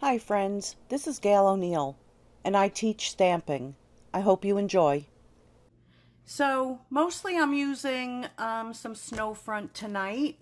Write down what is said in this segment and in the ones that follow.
Hi friends, this is Gail O'Neill, and I teach stamping. I hope you enjoy. So mostly I'm using some snow front tonight,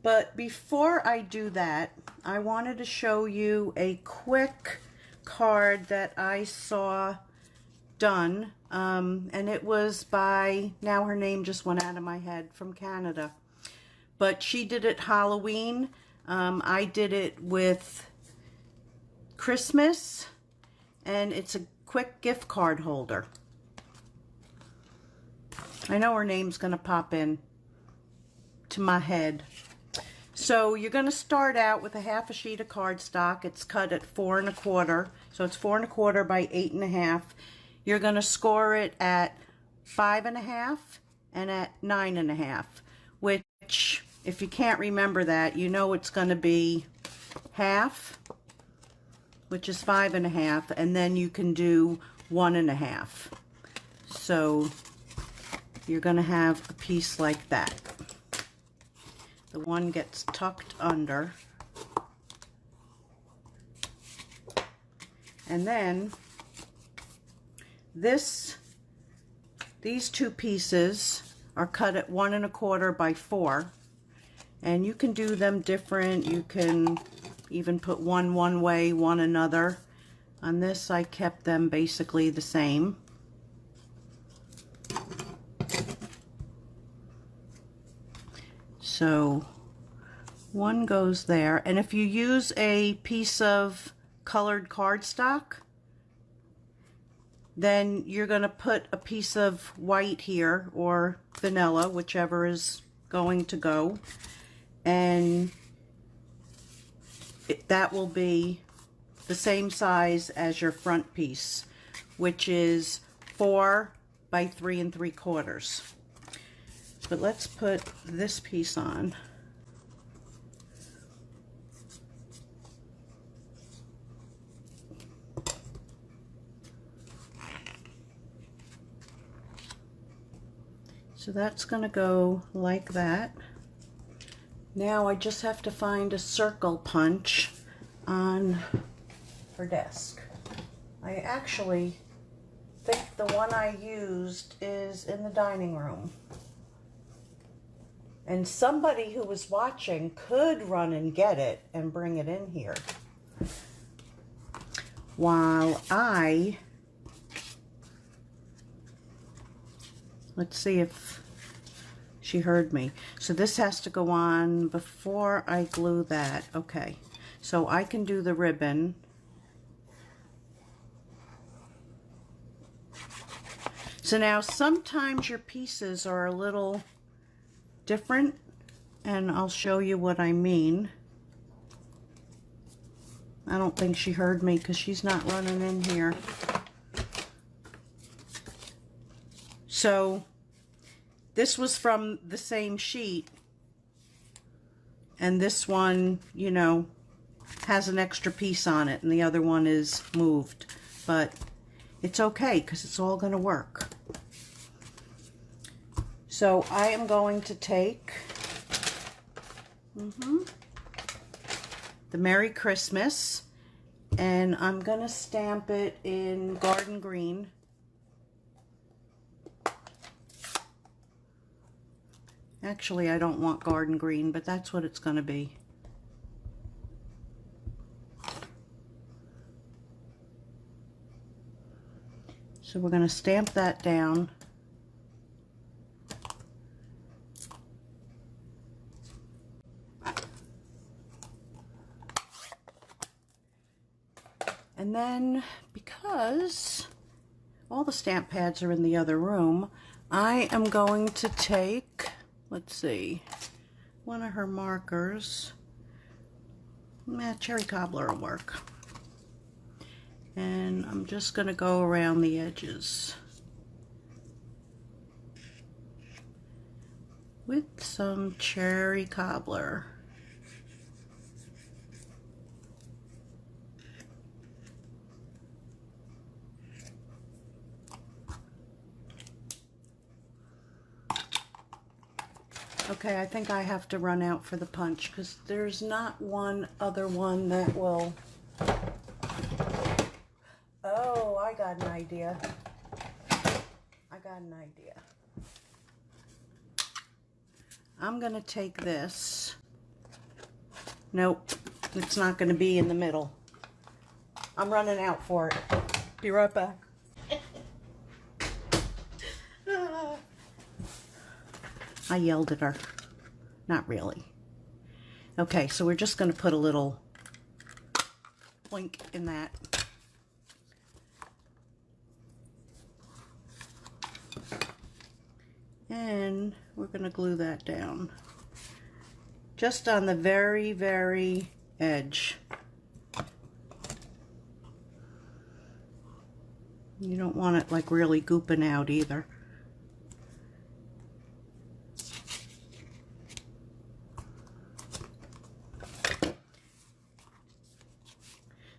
but before I do that, I wanted to show you a quick card that I saw done, and it was by, now her name just went out of my head, from Canada. But she did it Halloween. I did it with Christmas, and it's a quick gift card holder. I know her name's gonna pop in to my head. So you're gonna start out with a half a sheet of cardstock. It's cut at 4 1/4, so it's 4 1/4 by 8 1/2. You're gonna score it at 5 1/2 and at 9 1/2, which, if you can't remember that, you know it's gonna be half, which is 5 1/2, and then you can do 1 1/2. So you're going to have a piece like that. The one gets tucked under, and then these two pieces are cut at 1 1/4 by 4, and you can do them different. You can even put one way, one another. On this, I kept them basically the same. So one goes there, and if you use a piece of colored cardstock, then you're going to put a piece of white here, or vanilla, whichever is going to go, and that will be the same size as your front piece, which is 4 by 3 3/4. But let's put this piece on. So that's going to go like that. Now I just have to find a circle punch on her desk. I actually think the one I used is in the dining room. And somebody who was watching could run and get it and bring it in here, while let's see if she heard me. So this has to go on before I glue that. Okay, so I can do the ribbon. So now sometimes your pieces are a little different, and I'll show you what I mean. I don't think she heard me because she's not running in here. So this was from the same sheet, and this one, you know, has an extra piece on it, and the other one is moved, but it's okay because it's all going to work. So I am going to take the Merry Christmas, and I'm going to stamp it in garden green. Actually, I don't want garden green, but that's what it's going to be. So we're going to stamp that down. And then, because all the stamp pads are in the other room, I am going to take, let's see, one of her markers. Cherry cobbler will work. And I'm just going to go around the edges with some cherry cobbler. Okay, I think I have to run out for the punch because there's not one other one that will Oh, I got an idea. I'm going to take this. Nope, it's not going to be in the middle. I'm running out for it. Be right back. I yelled at her. Not really. Okay, so we're just going to put a little blink in that. And we're going to glue that down. Just on the very, very edge. You don't want it like really gooping out either.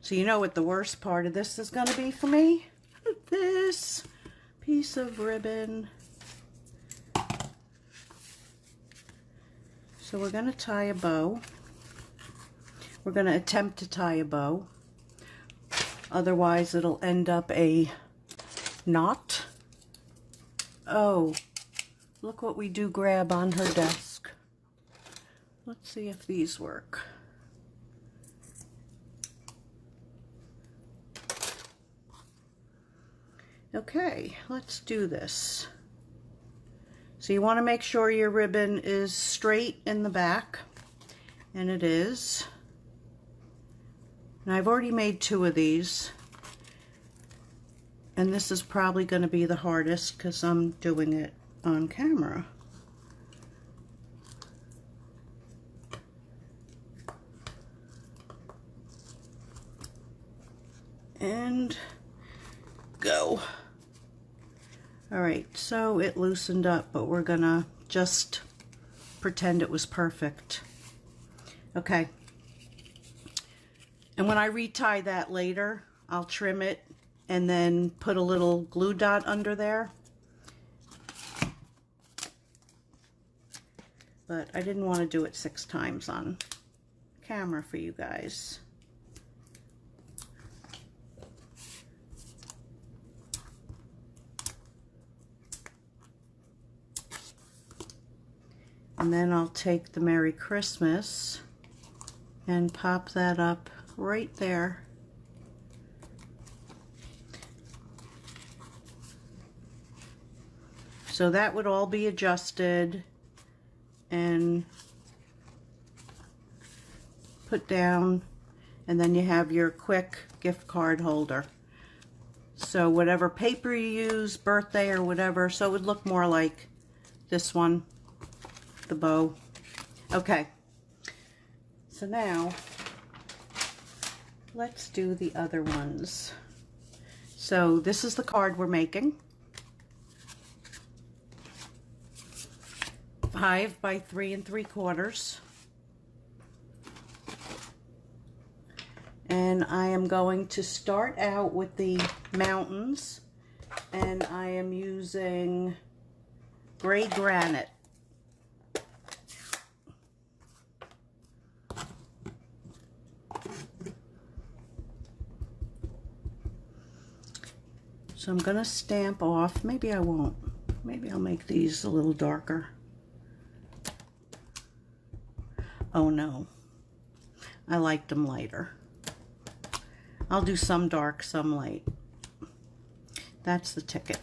So you know what the worst part of this is going to be for me? This piece of ribbon. So we're going to tie a bow. We're going to attempt to tie a bow. Otherwise it'll end up a knot. Oh, look what we do grab on her desk. Let's see if these work. Okay, let's do this. So you want to make sure your ribbon is straight in the back, and it is. And I've already made 2 of these, and this is probably going to be the hardest because I'm doing it on camera. And go. All right, so it loosened up, but we're gonna just pretend it was perfect. Okay. And when I retie that later, I'll trim it and then put a little glue dot under there. But I didn't want to do it 6 times on camera for you guys. And then I'll take the Merry Christmas and pop that up right there. So that would all be adjusted and put down, and then you have your quick gift card holder. So whatever paper you use, birthday or whatever, so it would look more like this one. The bow. Okay, so now let's do the other ones. So this is the card we're making. 5 by 3 3/4. And I am going to start out with the mountains, and I am using gray granite. So I'm going to stamp off. Maybe I won't. Maybe I'll make these a little darker. Oh no. I liked them lighter. I'll do some dark, some light. That's the ticket.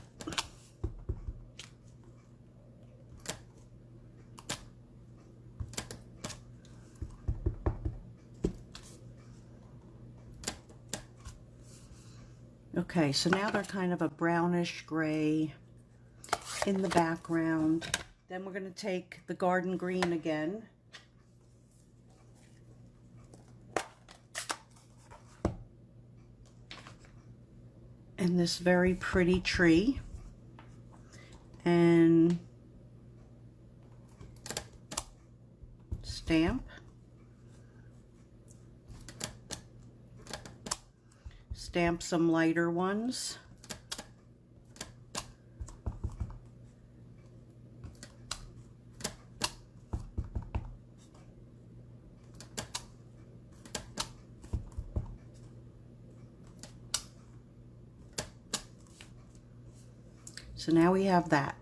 Okay, so now they're kind of a brownish gray in the background. Then we're going to take the garden green again. And this very pretty tree. And stamp. Stamp some lighter ones. So now we have that.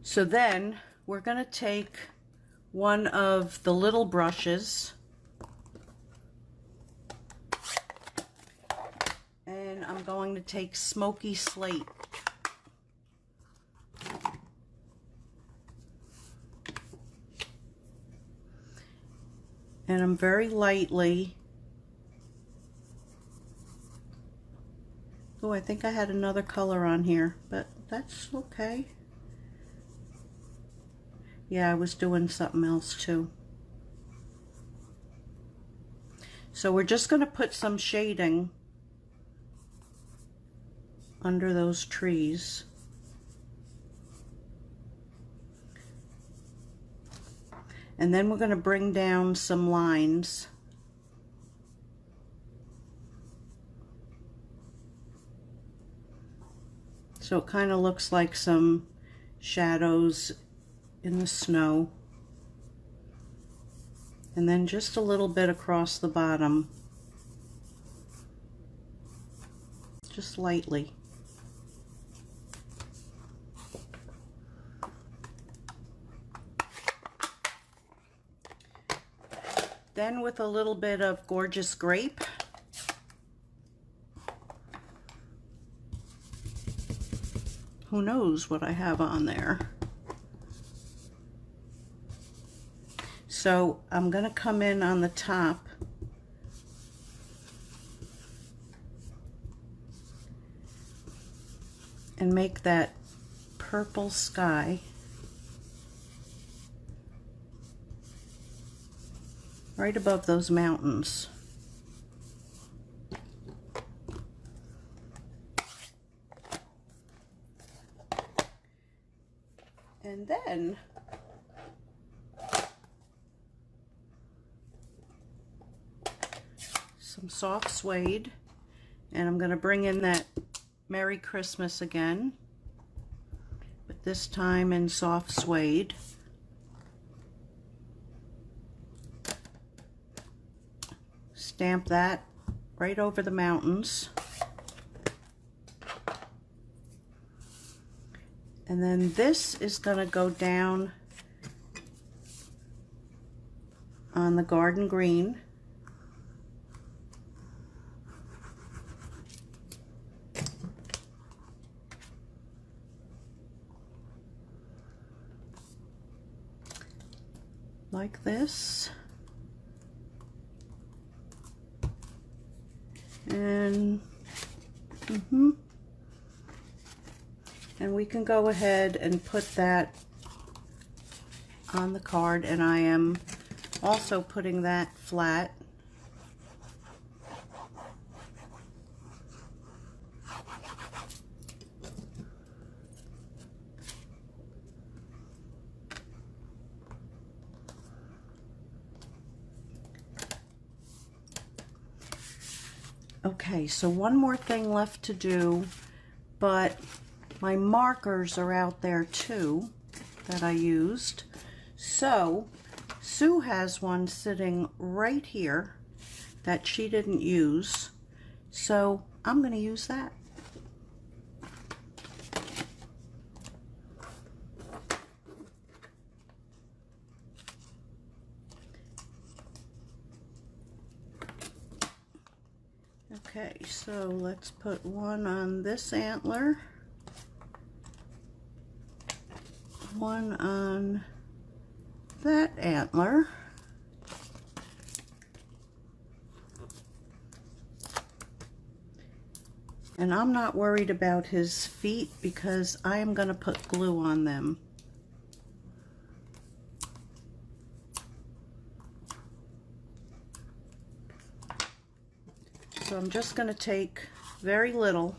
So then we're going to take one of the little brushes and I'm going to take Smoky Slate. And I'm very lightly, oh, I think I had another color on here, but that's okay. Yeah, I was doing something else too. So we're just going to put some shading under those trees. And then we're going to bring down some lines. So it kind of looks like some shadows in the snow. And then just a little bit across the bottom. Just lightly. Then with a little bit of Gorgeous Grape, who knows what I have on there. So I'm going to come in on the top and make that purple sky. Right above those mountains. And then some soft suede, and I'm going to bring in that Merry Christmas again, but this time in soft suede. Stamp that right over the mountains. And then this is going to go down on the garden green. Like this. And and we can go ahead and put that on the card, and I am also putting that flat. Okay, so one more thing left to do, but my markers are out there too that I used. So Sue has one sitting right here that she didn't use, so I'm going to use that. Okay, so let's put one on this antler, one on that antler, and I'm not worried about his feet because I am going to put glue on them. So I'm just going to take very little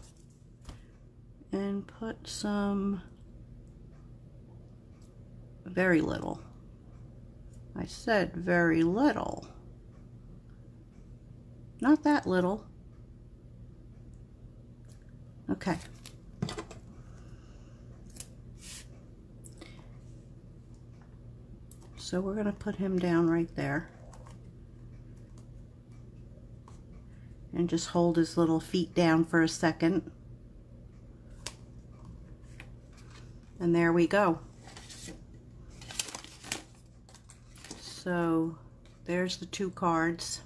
and put some, very little. I said very little. Not that little. Okay. So we're going to put him down right there. And just hold his little feet down for a second. And there we go. So there's the 2 cards.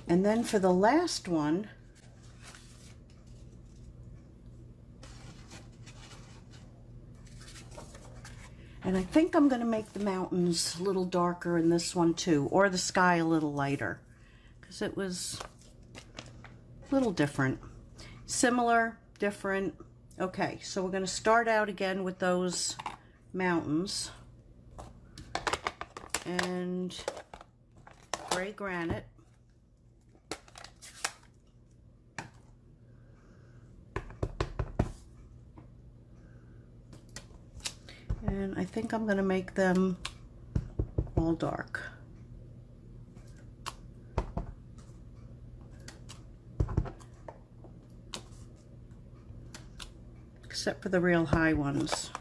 And then for the last one, and I think I'm going to make the mountains a little darker in this one too, or the sky a little lighter, because it was a little different. Similar, different. Okay, so we're going to start out again with those mountains. And gray granite. And I think I'm going to make them all dark. Except for the real high ones.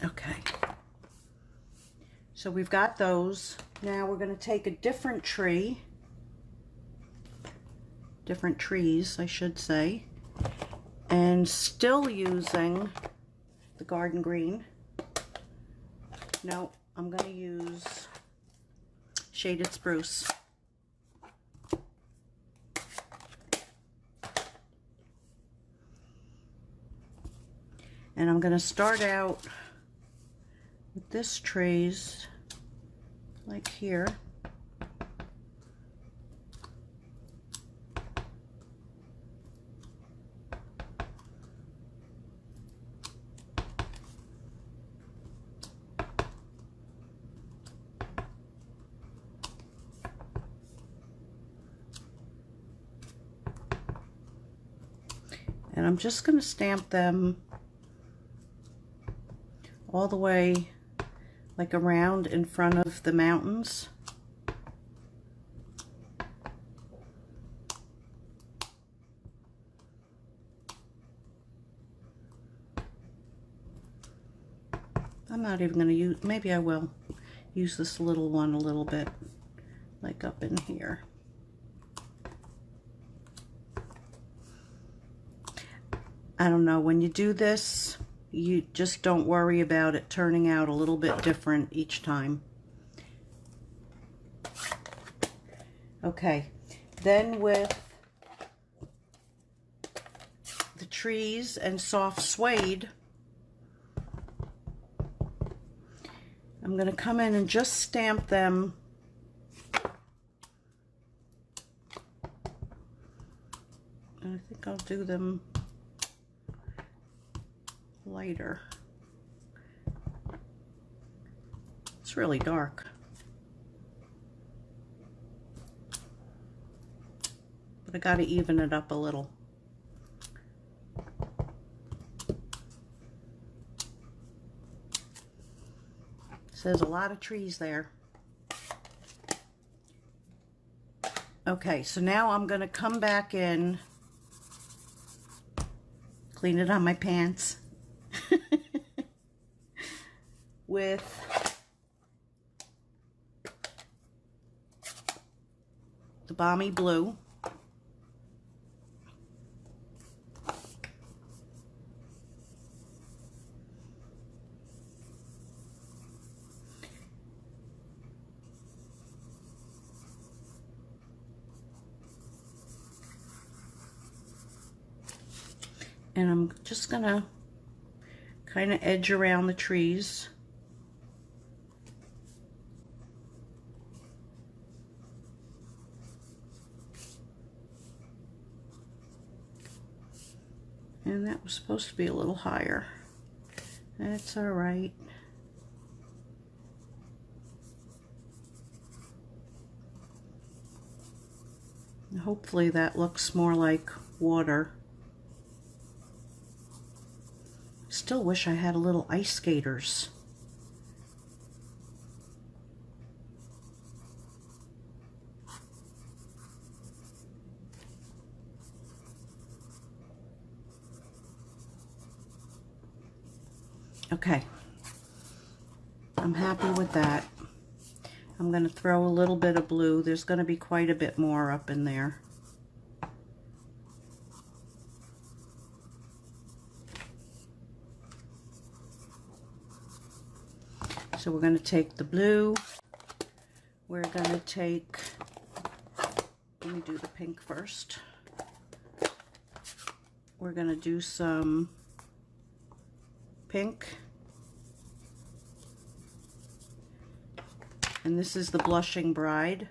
Okay. So we've got those. Now we're going to take a different tree. Different trees, I should say, and still using the garden green. No, I'm going to use shaded spruce. And I'm going to start out with this trees, like here. And I'm just going to stamp them all the way like around in front of the mountains. I'm not even going to use, maybe I will use this little one a little bit, like up in here. I don't know, when you do this, you just don't worry about it turning out a little bit different each time. Okay, then with the trees and soft suede, I'm going to come in and just stamp them and I think I'll do them lighter. It's really dark. But I got to even it up a little. So there's a lot of trees there. Okay, so now I'm going to come back in, clean it on my pants, with the Balmy Blue. And I'm just gonna kind of edge around the trees. And that was supposed to be a little higher. That's all right. And hopefully that looks more like water. Still wish I had a little ice skaters. Okay, I'm happy with that. I'm going to throw a little bit of blue. There's going to be quite a bit more up in there. So we're going to take the blue. We're going to take, let me do the pink first. We're going to do some pink. And this is the Blushing Bride.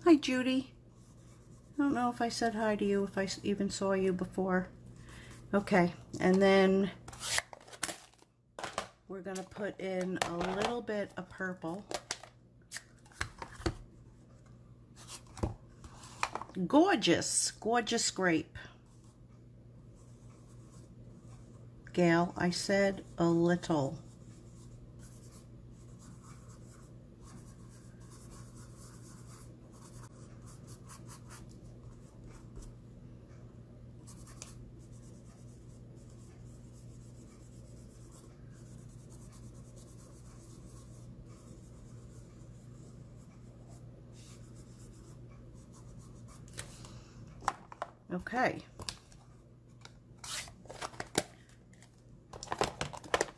Hi, Judy. I don't know if I said hi to you, if I even saw you before. Okay, and then we're going to put in a little bit of purple. Gorgeous, gorgeous grape. Gail, I said a little. Okay.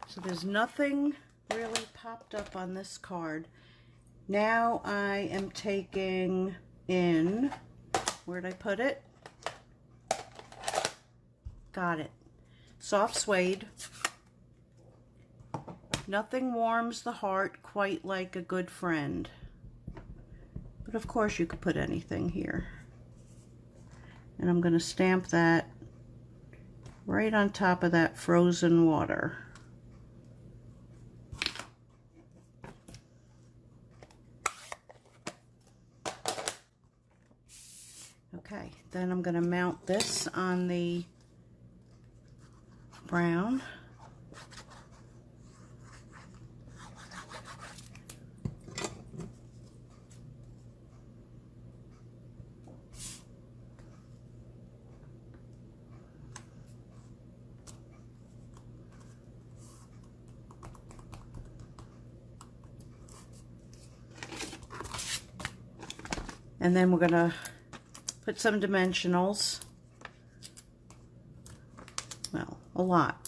So there's nothing really popped up on this card. Now I am taking in, where'd I put it? Got it. Soft suede. Nothing warms the heart quite like a good friend. But of course you could put anything here. And I'm going to stamp that right on top of that frozen water. Okay, then I'm going to mount this on the brown. And then we're going to put some dimensionals. Well, a lot.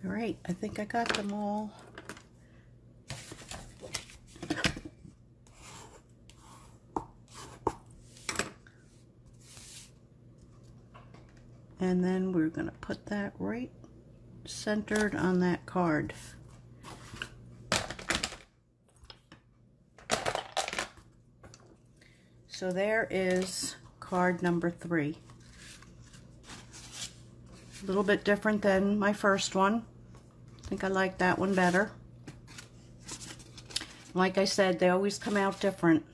All right, I think I got them all. And then we're going to put that right centered on that card. So there is card number 3. A little bit different than my first one. I think I like that one better. Like I said, they always come out different.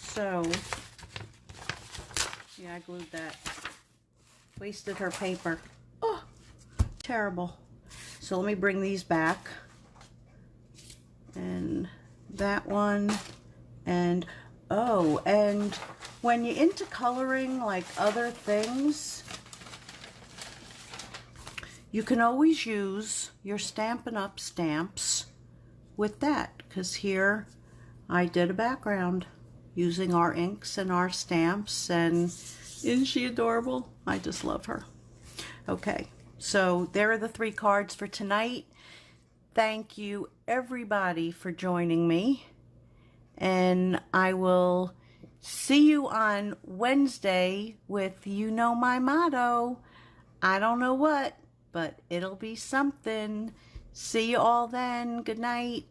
So, yeah, I glued that. Wasted her paper. Oh, terrible. So let me bring these back. And that one. And, oh, and when you're into coloring like other things, you can always use your Stampin' Up stamps with that, because here I did a background using our inks and our stamps, and isn't she adorable? I just love her. Okay, so there are the 3 cards for tonight. Thank you everybody for joining me, and I will see you on Wednesday with, you know my motto, I don't know what, but it'll be something. See you all then. Good night.